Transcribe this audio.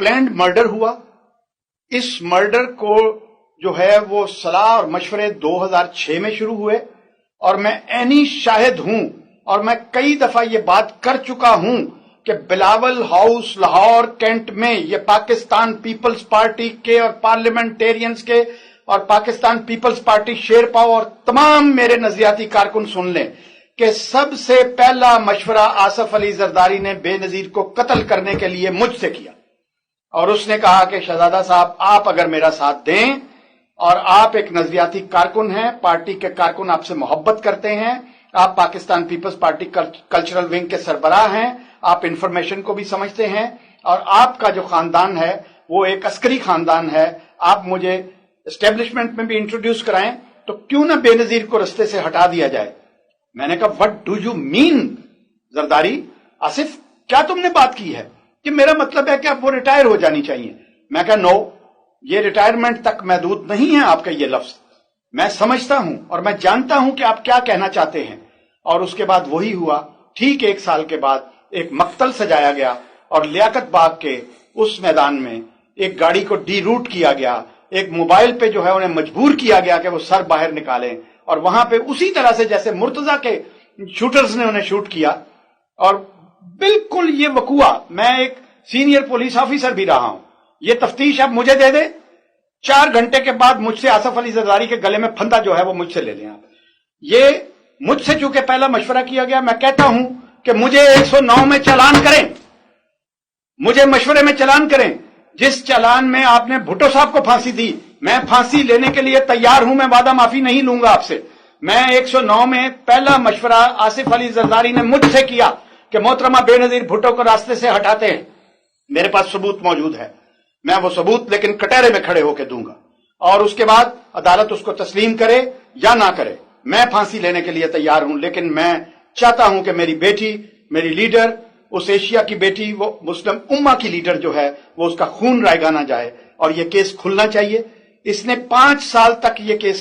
Planned murder हुआ। इस murder को जो है वो सलाह और मशवरे 2006 में शुरू हुए और मैं ऐनी शाहिद हूं और मैं कई दफा ये बात कर चुका हूं कि बिलावल हाउस लाहौर कैंट में ये पाकिस्तान पीपल्स पार्टी के और पार्लियामेंटेरियंस के और पाकिस्तान पीपल्स पार्टी शेरपा और तमाम मेरे नजरियाती कारकुन सुन लें कि सबसे पहला मशवरा आसिफ अली जरदारी ने बेनजीर को कत्ल करने के लिए मुझसे किया और उसने कहा कि शहजादा साहब आप अगर मेरा साथ दें और आप एक नजरियाती कारकुन हैं, पार्टी के कारकुन आपसे मोहब्बत करते हैं, आप पाकिस्तान पीपल्स पार्टी कल्चरल विंग के सरबराह हैं, आप इंफॉर्मेशन को भी समझते हैं और आपका जो खानदान है वो एक अस्करी खानदान है, आप मुझे एस्टेब्लिशमेंट में भी इंट्रोड्यूस कराएं तो क्यों ना बेनजीर को रास्ते से हटा दिया जाए। मैंने कहा what do you mean Zardari, Asif क्या तुमने बात की है कि मेरा मतलब है कि अब वो रिटायर हो जानी चाहिए। मैं कहा नो, ये रिटायरमेंट तक महदूद नहीं है आपका ये लफ्ज, मैं समझता हूं और मैं जानता हूं कि आप क्या कहना चाहते हैं। और उसके बाद वही हुआ, ठीक 1 साल के बाद एक मक्तल सजाया गया और लियाकत बाग के उस मैदान में एक गाड़ी को डी रूट किया गया, एक मोबाइल पे जो है उन्हें मजबूर किया गया कि वो सर बाहर निकालें और वहां पे उसी तरह से जैसे मुर्तजा के शूटर्स ने उन्हें शूट किया। और बिल्कुल ये वकुआ, मैं एक सीनियर पुलिस ऑफिसर भी रहा हूं, ये तफ्तीश आप मुझे दे दे, 4 घंटे के बाद मुझसे आसिफ अली जरदारी के गले में फंदा जो है वो मुझसे ले लें आप। ये मुझसे चूंकि पहला मशवरा किया गया, मैं कहता हूं कि मुझे 109 में चालान करें, मुझे मशवरे में चालान करें। जिस चालान में आपने भुट्टो साहब को फांसी दी, मैं फांसी लेने के लिए तैयार हूं, मैं वादा माफी नहीं लूंगा आपसे। मैं 109 में पहला मशवरा आसिफ अली जरदारी ने मुझसे किया कि मोहतरमा बेनजीर भुट्टो को रास्ते से हटाते हैं, मेरे पास सबूत मौजूद है, मैं वो सबूत लेकिन कटहरे में खड़े होकर दूंगा और उसके बाद अदालत उसको तस्लीम करे या ना करे, मैं फांसी लेने के लिए तैयार हूं। लेकिन मैं चाहता हूं कि मेरी बेटी, मेरी लीडर, उस एशिया की बेटी, वो मुस्लिम उम्मा की लीडर जो है वो उसका खून रायगा ना जाए और ये केस खुलना चाहिए। इसने 5 साल तक ये केस